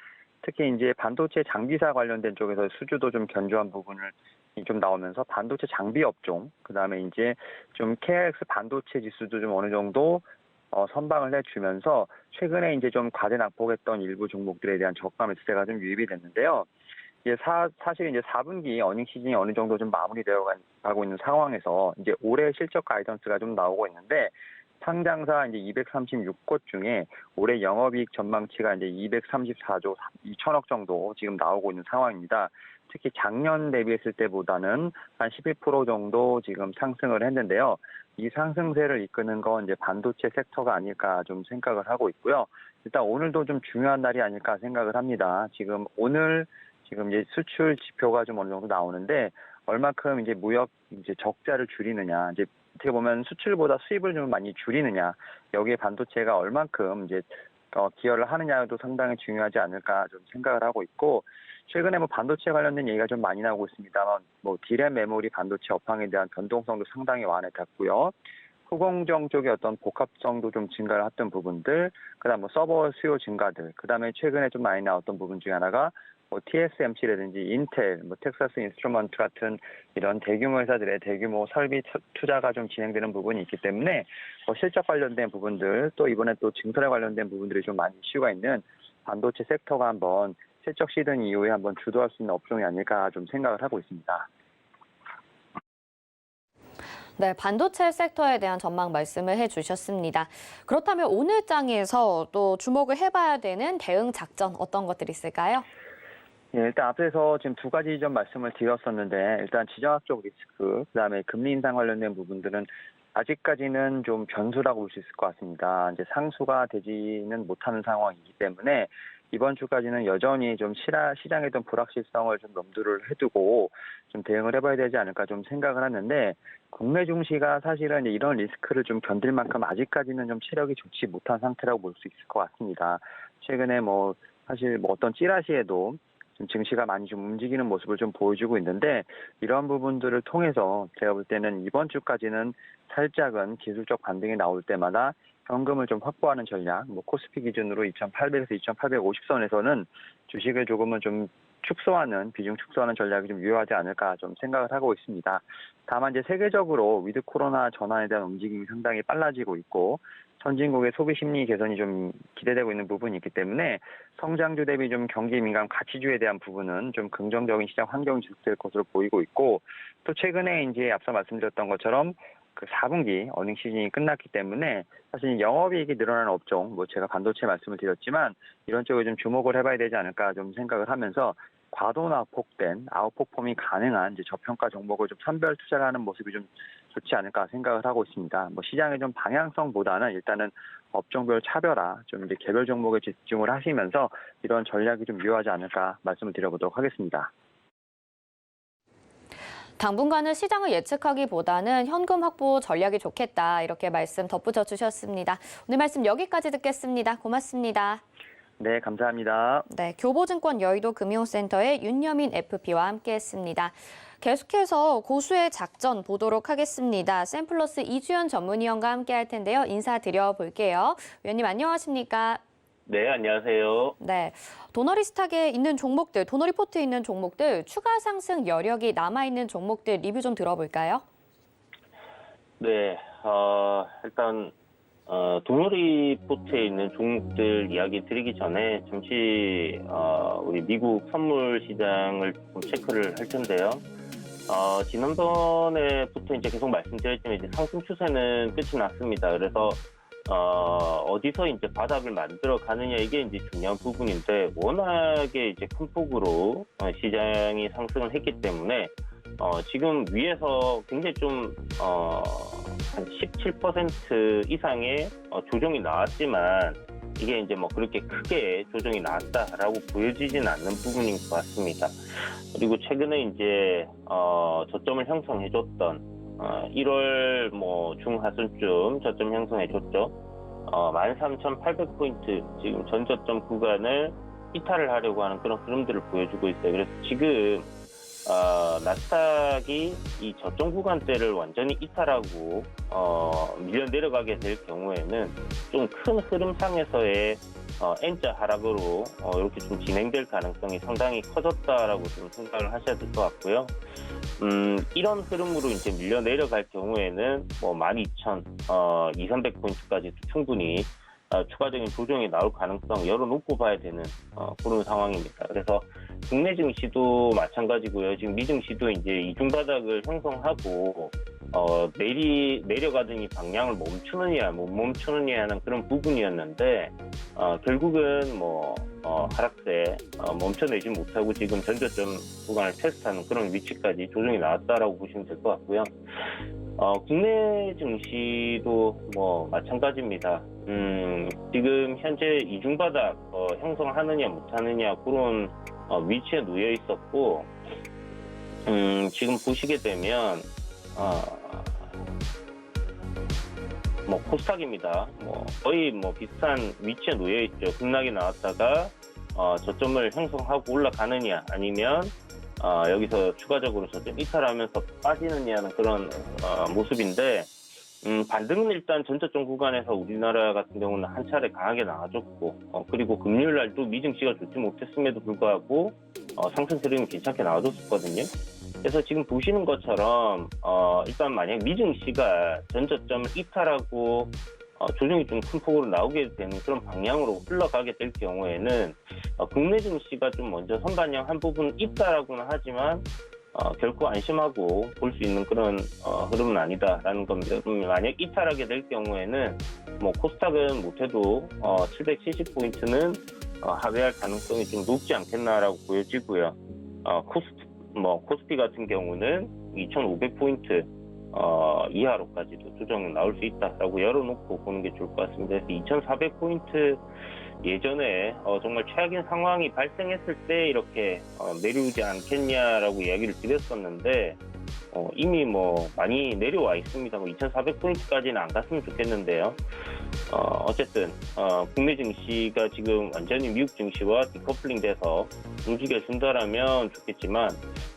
특히 이제 반도체 장비사 관련된 쪽에서 수주도 좀 견조한 부분을 좀 나오면서 반도체 장비 업종, 그다음에 이제 좀 KRX 반도체 지수도 좀 어느 정도 선방을 해주면서 최근에 이제 좀 과대 낙폭했던 일부 종목들에 대한 저가 매수세가 좀 유입이 됐는데요. 이제 사실 이제 4분기 어닝 시즌이 어느 정도 좀 마무리되어 가고 있는 상황에서 이제 올해 실적 가이던스가 좀 나오고 있는데 상장사 이제 236곳 중에 올해 영업이익 전망치가 이제 234조 2천억 정도 지금 나오고 있는 상황입니다. 특히 작년 대비했을 때보다는 한 11% 정도 지금 상승을 했는데요. 이 상승세를 이끄는 건 이제 반도체 섹터가 아닐까 좀 생각을 하고 있고요. 일단 오늘도 좀 중요한 날이 아닐까 생각을 합니다. 오늘 이제 수출 지표가 좀 어느 정도 나오는데 얼마큼 이제 무역 이제 적자를 줄이느냐, 이제 어떻게 보면 수출보다 수입을 좀 많이 줄이느냐, 여기에 반도체가 얼만큼 이제 기여를 하느냐도 상당히 중요하지 않을까 좀 생각을 하고 있고, 최근에 반도체 관련된 얘기가 좀 많이 나오고 있습니다만, 디램 메모리 반도체 업황에 대한 변동성도 상당히 완화됐고요. 후공정 쪽의 어떤 복합성도 좀 증가를 했던 부분들, 그다음 서버 수요 증가들, 그다음에 최근에 좀 많이 나왔던 부분 중에 하나가 TSMC라든지 인텔, 텍사스 인스트루먼트 같은 이런 대규모 회사들의 대규모 설비 투자가 좀 진행되는 부분이 있기 때문에 실적 관련된 부분들, 또 이번에 또 증설에 관련된 부분들이 좀 많이 이슈가 있는 반도체 섹터가 한번 실적 시즌 이후에 한번 주도할 수 있는 업종이 아닐까 좀 생각을 하고 있습니다. 네, 반도체 섹터에 대한 전망 말씀을 해주셨습니다. 그렇다면 오늘 장에서 또 주목을 해봐야 되는 대응 작전 어떤 것들이 있을까요? 예, 일단 앞에서 지금 두 가지 점 말씀을 드렸었는데 일단 지정학적 리스크, 그다음에 금리 인상 관련된 부분들은 아직까지는 좀 변수라고 볼 수 있을 것 같습니다. 이제 상수가 되지는 못하는 상황이기 때문에 이번 주까지는 여전히 좀 시장의 좀 불확실성을 좀 염두를 해두고 좀 대응을 해봐야 되지 않을까 좀 생각을 하는데 국내 증시가 사실은 이런 리스크를 좀 견딜 만큼 아직까지는 좀 체력이 좋지 못한 상태라고 볼 수 있을 것 같습니다. 최근에 사실 어떤 찌라시에도 좀 증시가 많이 좀 움직이는 모습을 좀 보여주고 있는데 이런 부분들을 통해서 제가 볼 때는 이번 주까지는 살짝은 기술적 반등이 나올 때마다 현금을 좀 확보하는 전략, 코스피 기준으로 2,800에서 2,850선에서는 주식을 조금은 좀 비중 축소하는 전략이 좀 유효하지 않을까 좀 생각을 하고 있습니다. 다만 이제 세계적으로 위드 코로나 전환에 대한 움직임이 상당히 빨라지고 있고 선진국의 소비 심리 개선이 좀 기대되고 있는 부분이 있기 때문에 성장주 대비 좀 경기 민감 가치주에 대한 부분은 좀 긍정적인 시장 환경이 지속될 것으로 보이고 있고 또 최근에 이제 앞서 말씀드렸던 것처럼 그 4분기 어닝 시즌이 끝났기 때문에 사실 영업이익이 늘어나는 업종, 제가 반도체 말씀을 드렸지만 이런 쪽에 좀 주목을 해봐야 되지 않을까 좀 생각을 하면서 과도 낙폭된 아웃퍼폼이 가능한 이제 저평가 종목을 좀 선별 투자를 하는 모습이 좀 좋지 않을까 생각을 하고 있습니다. 시장의 좀 방향성보다는 일단은 업종별 차별화, 좀 이제 개별 종목에 집중을 하시면서 이런 전략이 좀 유효하지 않을까 말씀을 드려보도록 하겠습니다. 당분간은 시장을 예측하기보다는 현금 확보 전략이 좋겠다 이렇게 말씀 덧붙여 주셨습니다. 오늘 말씀 여기까지 듣겠습니다. 고맙습니다. 네, 감사합니다. 네, 교보증권 여의도 금융센터의 윤여민 FP와 함께했습니다. 계속해서 고수의 작전 보도록 하겠습니다. 샘플러스 이주연 전문위원과 함께할 텐데요. 인사드려 볼게요. 위원님 안녕하십니까? 네, 안녕하세요. 네, 도너리 스탁에 있는 종목들, 도너리포트에 있는 종목들, 추가 상승 여력이 남아있는 종목들 리뷰 좀 들어볼까요? 네, 일단 동어리 포트에 있는 종목들 이야기 드리기 전에 잠시 우리 미국 선물 시장을 좀 체크를 할 텐데요. 지난번에부터 이제 계속 말씀드렸지만 이제 상승 추세는 끝이 났습니다. 그래서 어디서 이제 바닥을 만들어 가느냐 이게 이제 중요한 부분인데 워낙에 이제 큰 폭으로 시장이 상승을 했기 때문에 지금 위에서 굉장히 좀 한 17% 이상의 조정이 나왔지만 이게 이제 뭐 그렇게 크게 조정이 나왔다라고 보여지진 않는 부분인 것 같습니다. 그리고 최근에 이제 저점을 형성해줬던 1월 뭐 중하순쯤 저점 형성해줬죠. 13,800포인트 지금 전저점 구간을 이탈을 하려고 하는 그런 흐름들을 보여주고 있어요. 그래서 지금 나스닥이 이 저점 구간대를 완전히 이탈하고 밀려 내려가게 될 경우에는 좀 큰 흐름상에서의 N자 하락으로 이렇게 좀 진행될 가능성이 상당히 커졌다라고 좀 생각을 하셔야 될 것 같고요. 이런 흐름으로 이제 밀려 내려갈 경우에는 뭐 12,000, 2,300포인트까지도 충분히 추가적인 조정이 나올 가능성 열어놓고 봐야 되는 그런 상황입니다. 그래서 국내 증시도 마찬가지고요. 지금 미증시도 이제 이중바닥을 형성하고 내려가더니 방향을 멈추느냐 못 멈추느냐 하는 그런 부분이었는데 결국은 뭐 하락세 멈춰내지 못하고 지금 전저점 구간을 테스트하는 그런 위치까지 조정이 나왔다라고 보시면 될 것 같고요. 국내 증시도 뭐 마찬가지입니다. 지금 현재 이중바닥 형성하느냐 못하느냐 그런 위치에 놓여 있었고 지금 보시게 되면 뭐 코스닥입니다. 뭐 거의 뭐 비슷한 위치에 놓여 있죠. 급락이 나왔다가 저점을 형성하고 올라가느냐 아니면 여기서 추가적으로 저점 이탈하면서 빠지느냐는 그런 모습인데 반등은 일단 전저점 구간에서 우리나라 같은 경우는 한 차례 강하게 나와줬고 그리고 금요일 날도 미증시가 좋지 못했음에도 불구하고 상승 흐름이 괜찮게 나와줬었거든요. 그래서 지금 보시는 것처럼 일단 만약 미증시가 전저점을 이탈하고 조정이 좀 큰 폭으로 나오게 되는 그런 방향으로 흘러가게 될 경우에는 국내 증시가 좀 먼저 선반영한 부분은 있다라고는 하지만 결코 안심하고 볼 수 있는 그런 흐름은 아니다라는 겁니다. 만약 이탈하게 될 경우에는 뭐 코스닥은 못해도 770포인트는 하회할 가능성이 좀 높지 않겠나라고 보여지고요. 코스피 같은 경우는 2,500포인트 이하로까지도 조정이 나올 수 있다라고 열어놓고 보는 게 좋을 것 같습니다. 그래서 2,400포인트 예전에 정말 최악인 상황이 발생했을 때 이렇게 내려오지 않겠냐라고 이야기를 드렸었는데 이미 뭐 많이 내려와 있습니다. 2,400포인트까지는 안 갔으면 좋겠는데요. 어쨌든 국내 증시가 지금 완전히 미국 증시와 디커플링 돼서 움직여준다라면 좋겠지만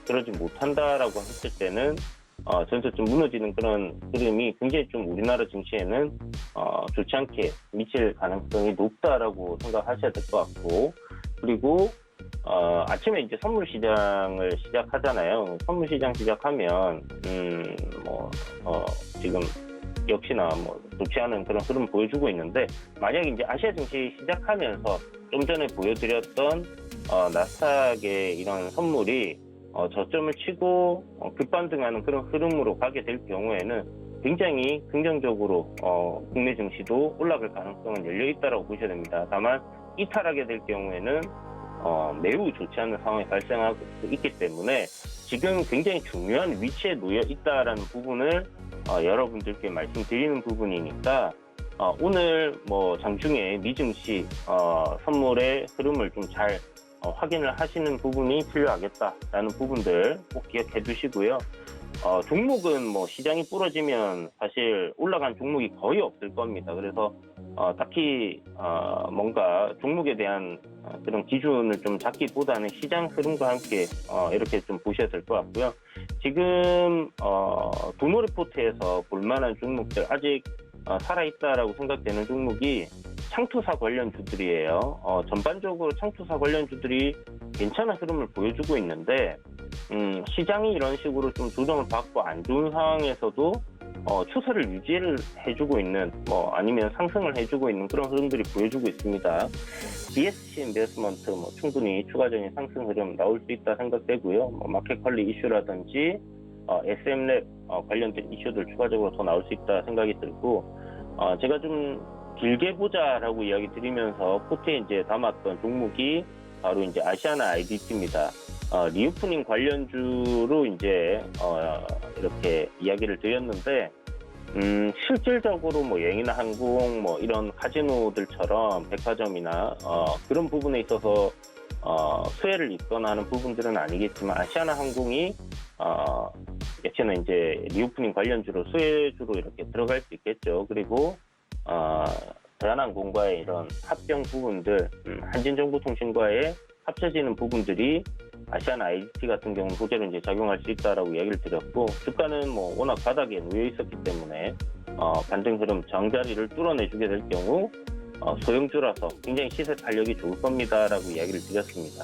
그러지 못한다라고 했을 때는 전체적으로 무너지는 그런 흐름이 굉장히 좀 우리나라 증시에는 좋지 않게 미칠 가능성이 높다라고 생각하셔야 될 것 같고 그리고 아침에 이제 선물 시장을 시작하잖아요. 선물 시장 시작하면 지금 역시나 뭐 좋지 않은 그런 흐름 보여주고 있는데 만약 이제 아시아 증시 시작하면서 좀 전에 보여드렸던 나스닥의 이런 선물이 저점을 치고 급반등하는 그런 흐름으로 가게 될 경우에는 굉장히 긍정적으로 국내 증시도 올라갈 가능성은 열려 있다고 보셔야 됩니다. 다만 이탈하게 될 경우에는 매우 좋지 않은 상황이 발생하고 있기 때문에 지금 굉장히 중요한 위치에 놓여 있다라는 부분을 여러분들께 말씀드리는 부분이니까 오늘 뭐 장중에 미증시 선물의 흐름을 좀 잘 확인을 하시는 부분이 필요하겠다라는 부분들 꼭 기억해 두시고요. 종목은 뭐 시장이 부러지면 사실 올라간 종목이 거의 없을 겁니다. 그래서 딱히 뭔가 종목에 대한 그런 기준을 좀 잡기보다는 시장 흐름과 함께 이렇게 좀 보셔야 될 것 같고요. 지금 도노 리포트에서 볼만한 종목들 아직 살아있다라고 생각되는 종목이 창투사 관련주들이에요. 전반적으로 창투사 관련주들이 괜찮은 흐름을 보여주고 있는데 시장이 이런 식으로 좀 조정을 받고 안 좋은 상황에서도 추세를 유지를 해주고 있는 아니면 상승을 해주고 있는 그런 흐름들이 보여주고 있습니다. BSC 인베스트먼트 충분히 추가적인 상승 흐름 나올 수 있다 생각되고요. 마켓 관리 이슈라든지 SM랩 관련된 이슈들 추가적으로 더 나올 수 있다 생각이 들고 제가 좀 길게 보자라고 이야기 드리면서 포트에 이제 담았던 종목이 바로 이제 아시아나 IDT입니다. 리오프닝 관련주로 이제 이렇게 이야기를 드렸는데 실질적으로 여행이나 항공 이런 카지노들처럼 백화점이나 그런 부분에 있어서 수혜를 입거나 하는 부분들은 아니겠지만 아시아나 항공이 예체는 이제 리오프닝 관련주로 수혜주로 이렇게 들어갈 수 있겠죠. 그리고 대한항공과의 이런 합병 부분들, 한진정보통신과의 합쳐지는 부분들이 아시아나 IDT 같은 경우는 호재로 이제 작용할 수 있다라고 이야기를 드렸고, 주가는 워낙 바닥에 놓여 있었기 때문에 반등 흐름 저항자리를 뚫어내주게 될 경우 소형주라서 굉장히 시세 탄력이 좋을 겁니다라고 이야기를 드렸습니다.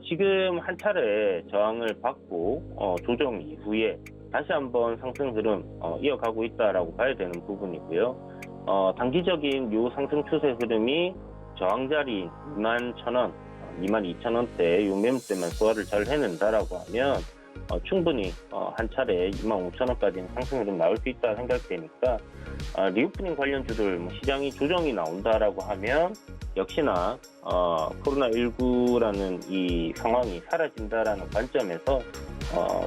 지금 한 차례 저항을 받고 조정 이후에 다시 한번 상승 흐름 이어가고 있다라고 봐야 되는 부분이고요. 단기적인 요 상승 추세 흐름이 저항자리 21,000원, 22,000원대 요 매물대만 소화를 잘 해낸다라고 하면 충분히 한 차례 25,000원까지는 상승 흐름 나올 수 있다 생각되니까 리오프닝 관련주들 시장이 조정이 나온다라고 하면 역시나 코로나19라는 이 상황이 사라진다라는 관점에서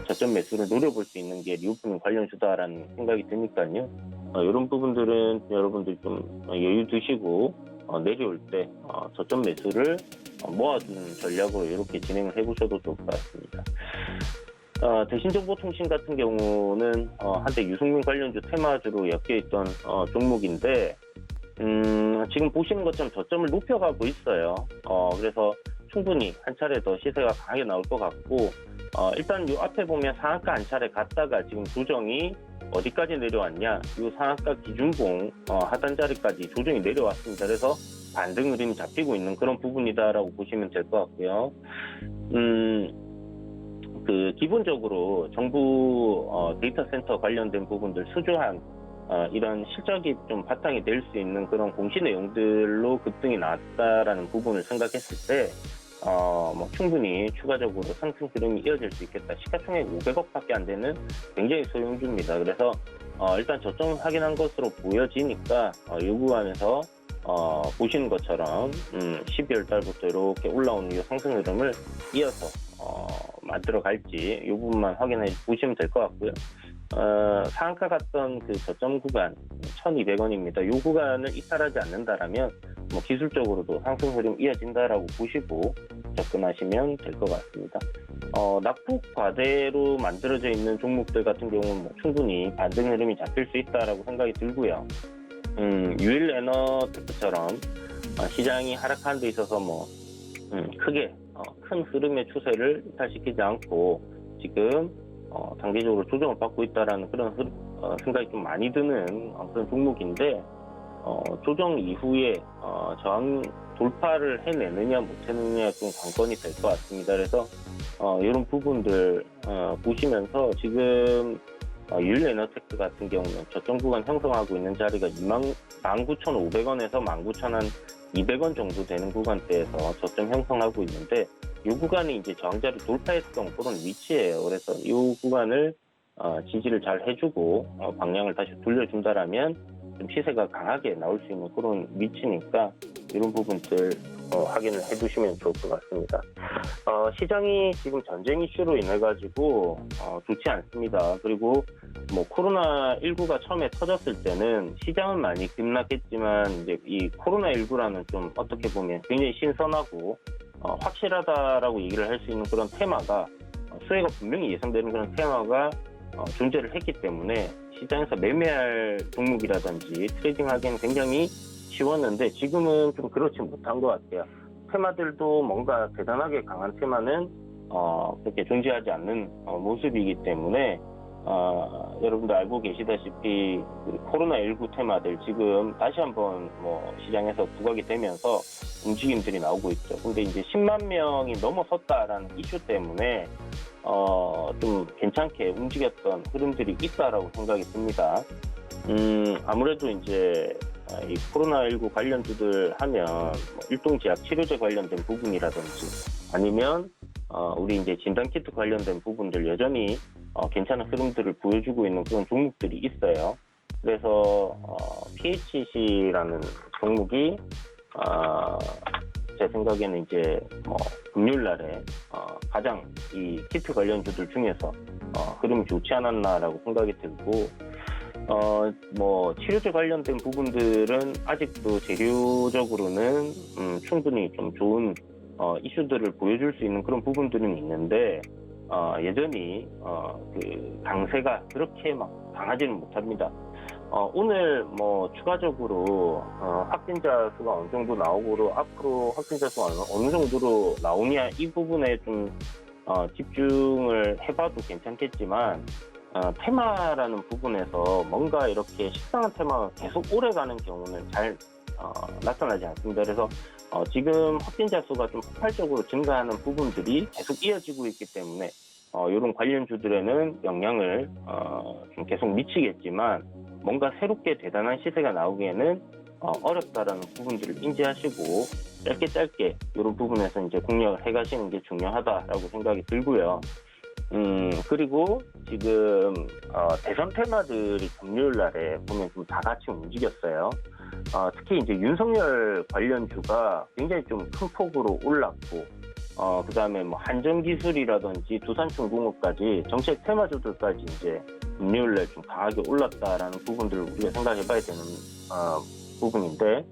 저점 매수를 노려볼 수 있는 게 리오프닝 관련주다라는 생각이 드니까요. 이런 부분들은 여러분들 좀 여유 두시고 내려올 때 저점 매수를 모아두는 전략으로 이렇게 진행을 해보셔도 좋을 것 같습니다. 대신정보통신 같은 경우는 한때 유승민 관련주 테마주로 엮여있던 종목인데 지금 보시는 것처럼 저점을 높여가고 있어요. 그래서 충분히 한 차례 더 시세가 강하게 나올 것 같고 일단 요 앞에 보면 상한가 한 차례 갔다가 지금 조정이 어디까지 내려왔냐, 이 상한가 기준봉 하단 자리까지 조정이 내려왔습니다. 그래서 반등 흐름이 잡히고 있는 그런 부분이다라고 보시면 될 것 같고요. 기본적으로 정부 데이터 센터 관련된 부분들 수주한 이런 실적이 좀 바탕이 될 수 있는 그런 공시 내용들로 급등이 나왔다라는 부분을 생각했을 때 충분히 추가적으로 상승 흐름이 이어질 수 있겠다. 시가총액 500억밖에 안 되는 굉장히 소형주입니다. 그래서 일단 저점 확인한 것으로 보여지니까 이 구간에서 보시는 것처럼 12월 달부터 이렇게 올라오는 이 상승 흐름을 이어서 만들어 갈지 이 부분만 확인해 보시면 될 것 같고요. 상한가 갔던 그 저점 구간 1,200원입니다. 이 구간을 이탈하지 않는다라면 기술적으로도 상승 흐름 이어진다라고 보시고 접근하시면 될 것 같습니다. 낙폭 과대로 만들어져 있는 종목들 같은 경우는 충분히 반등 흐름이 잡힐 수 있다라고 생각이 들고요. 유일에너테크처럼 시장이 하락하는 데 있어서 크게 큰 흐름의 추세를 이탈시키지 않고 지금 단기적으로 조정을 받고 있다라는 그런 생각이 좀 많이 드는 그런 종목인데 조정 이후에 저항 돌파를 해내느냐 못해내느냐 좀 관건이 될 것 같습니다. 그래서 이런 부분들 보시면서 지금 유일에너테크 같은 경우는 저점 구간 형성하고 있는 자리가 19,500원에서 19,200원 정도 되는 구간대에서 저점 형성하고 있는데 이 구간이 이제 저항자리 돌파했던 그런 위치예요. 그래서 이 구간을 지지를 잘 해주고 방향을 다시 돌려준다라면 좀 시세가 강하게 나올 수 있는 그런 위치니까 이런 부분들 확인을 해두시면 좋을 것 같습니다. 시장이 지금 전쟁 이슈로 인해 가지고 좋지 않습니다. 그리고 코로나19가 처음에 터졌을 때는 시장은 많이 급락했지만 이제 이 코로나19라는 좀 어떻게 보면 굉장히 신선하고 확실하다라고 얘기를 할 수 있는 그런 테마가 수혜가 분명히 예상되는 그런 테마가 존재를 했기 때문에 시장에서 매매할 종목이라든지 트레이딩하기는 굉장히 쉬웠는데 지금은 좀 그렇지 못한 것 같아요. 테마들도 뭔가 대단하게 강한 테마는 그렇게 존재하지 않는 모습이기 때문에 여러분들 알고 계시다시피 그 코로나19 테마들 지금 다시 한번 뭐 시장에서 부각이 되면서 움직임들이 나오고 있죠. 근데 이제 10만 명이 넘어섰다라는 이슈 때문에 좀 괜찮게 움직였던 흐름들이 있다라고 생각이 듭니다. 아무래도 이제 이 코로나19 관련주들 하면 뭐 일동제약 치료제 관련된 부분이라든지 아니면 우리 이제 진단키트 관련된 부분들 여전히 괜찮은 흐름들을 보여주고 있는 그런 종목들이 있어요. 그래서 PHC라는 종목이 제 생각에는 이제 뭐 금요일 날에 가장 이 키트 관련주들 중에서 흐름이 좋지 않았나라고 생각이 들고 뭐 치료제 관련된 부분들은 아직도 재료적으로는 충분히 좀 좋은 이슈들을 보여줄 수 있는 그런 부분들은 있는데 여전히 그 강세가 그렇게 막 강하지는 못합니다. 오늘 뭐 추가적으로 확진자 수가 어느 정도 나오고 앞으로 확진자 수가 어느 정도로 나오냐 이 부분에 좀 집중을 해봐도 괜찮겠지만 테마라는 부분에서 뭔가 이렇게 식상한 테마가 계속 오래가는 경우는 잘 나타나지 않습니다. 그래서 지금 확진자 수가 좀 폭발적으로 증가하는 부분들이 계속 이어지고 있기 때문에 이런 관련주들에는 영향을 좀 계속 미치겠지만 뭔가 새롭게 대단한 시세가 나오기에는 어렵다라는 부분들을 인지하시고 짧게 이런 부분에서 이제 공략을 해가시는 게 중요하다라고 생각이 들고요. 그리고 지금 대선 테마들이 금요일 날에 보면 좀 다 같이 움직였어요. 특히 이제 윤석열 관련주가 굉장히 좀 큰 폭으로 올랐고, 그 다음에 뭐 한전기술이라든지 두산중공업까지 정책 테마주들까지 이제 금요일 날 좀 강하게 올랐다라는 부분들을 우리가 생각해 봐야 되는 부분인데,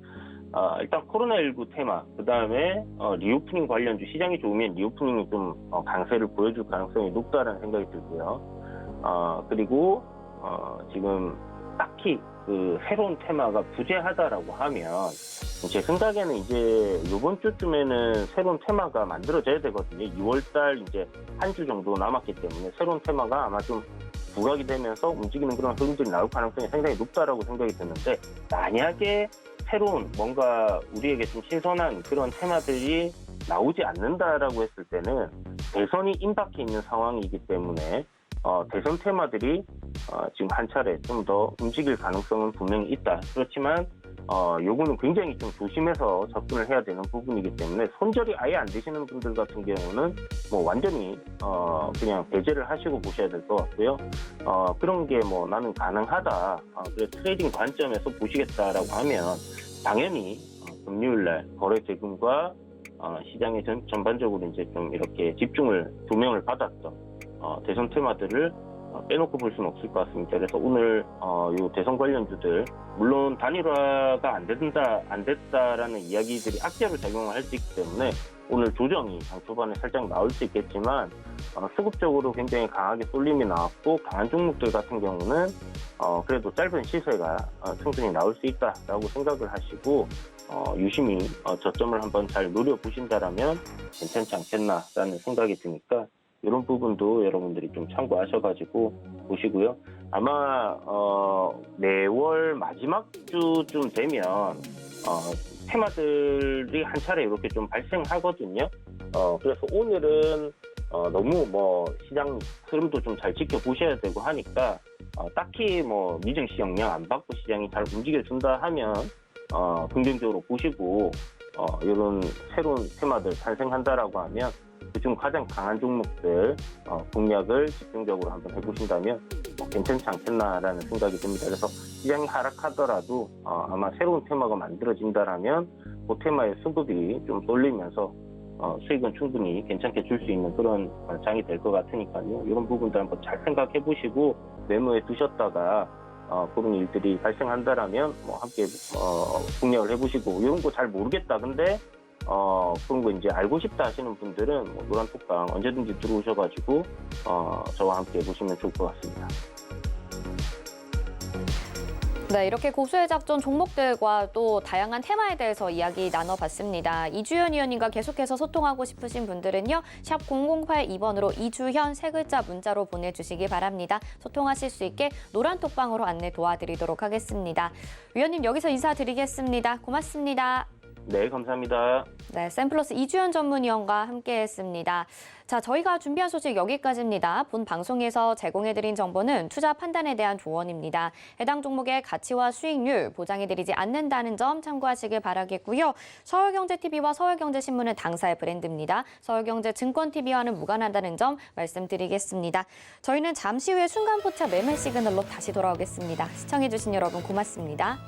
일단 코로나19 테마, 그 다음에 리오프닝 관련주, 시장이 좋으면 리오프닝이 좀 강세를 보여줄 가능성이 높다라는 생각이 들고요. 그리고 지금 딱히 그 새로운 테마가 부재하다라고 하면 제 생각에는 이제 이번 주쯤에는 새로운 테마가 만들어져야 되거든요. 2월달 이제 한 주 정도 남았기 때문에 새로운 테마가 아마 좀 부각이 되면서 움직이는 그런 흐름들이 나올 가능성이 상당히 높다라고 생각이 드는데, 만약에 새로운 뭔가 우리에게 좀 신선한 그런 테마들이 나오지 않는다라고 했을 때는 대선이 임박해 있는 상황이기 때문에 대선 테마들이 지금 한 차례 좀 더 움직일 가능성은 분명히 있다. 그렇지만 요거는 굉장히 좀 조심해서 접근을 해야 되는 부분이기 때문에 손절이 아예 안 되시는 분들 같은 경우는 뭐 완전히 그냥 배제를 하시고 보셔야 될 것 같고요. 그런 게 뭐 나는 가능하다. 그래 트레이딩 관점에서 보시겠다라고 하면 당연히 금요일날 거래 대금과 시장의 전반적으로 이제 좀 이렇게 집중을 조명을 받았던 대선 테마들을 빼놓고 볼 수는 없을 것 같습니다. 그래서 오늘 요 대선 관련주들 물론 단일화가 안 됐다라는 이야기들이 악재로 작용을 할 수 있기 때문에 오늘 조정이 장 초반에 살짝 나올 수 있겠지만 수급적으로 굉장히 강하게 쏠림이 나왔고 강한 종목들 같은 경우는 그래도 짧은 시세가 충분히 나올 수 있다라고 생각을 하시고 유심히 저점을 한번 잘 노려보신다라면 괜찮지 않겠나라는 생각이 드니까 이런 부분도 여러분들이 좀 참고하셔가지고 보시고요. 아마 매월 마지막 주쯤 되면 테마들이 한 차례 이렇게 좀 발생하거든요. 그래서 오늘은 너무 뭐 시장 흐름도 좀 잘 지켜보셔야 되고 하니까 딱히 뭐 미증시 영향 안 받고 시장이 잘 움직여준다 하면 긍정적으로 보시고 이런 새로운 테마들 탄생한다라고 하면 그중 가장 강한 종목들 공략을 집중적으로 한번 해보신다면 괜찮지 않겠나라는 생각이 듭니다. 그래서 시장이 하락하더라도 아마 새로운 테마가 만들어진다라면 그 테마의 수급이 좀 쏠리면서 수익은 충분히 괜찮게 줄 수 있는 그런 장이 될 것 같으니까요. 이런 부분들 한번 잘 생각해 보시고 메모에 두셨다가 그런 일들이 발생한다라면 뭐 함께 공략을 해보시고, 이런 거 잘 모르겠다 근데 그런 거 이제 알고 싶다 하시는 분들은 뭐 노란 톡방 언제든지 들어오셔가지고 저와 함께 해보시면 좋을 것 같습니다. 네, 이렇게 고수의 작전 종목들과 또 다양한 테마에 대해서 이야기 나눠봤습니다. 이주현 위원님과 계속해서 소통하고 싶으신 분들은요. 샵 0082번으로 이주현 세 글자 문자로 보내주시기 바랍니다. 소통하실 수 있게 노란 톡방으로 안내 도와드리도록 하겠습니다. 위원님 여기서 인사드리겠습니다. 고맙습니다. 네, 감사합니다. 네, 샘플러스 이주현 전문위원과 함께했습니다. 자, 저희가 준비한 소식 여기까지입니다. 본 방송에서 제공해드린 정보는 투자 판단에 대한 조언입니다. 해당 종목의 가치와 수익률 보장해드리지 않는다는 점 참고하시길 바라겠고요. 서울경제TV와 서울경제신문은 당사의 브랜드입니다. 서울경제증권TV와는 무관하다는 점 말씀드리겠습니다. 저희는 잠시 후에 순간포착 매매 시그널로 다시 돌아오겠습니다. 시청해주신 여러분 고맙습니다.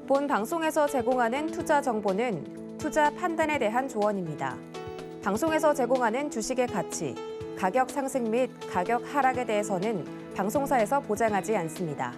본 방송에서 제공하는 투자 정보는 투자 판단에 대한 조언입니다. 방송에서 제공하는 주식의 가치, 가격 상승 및 가격 하락에 대해서는 방송사에서 보장하지 않습니다.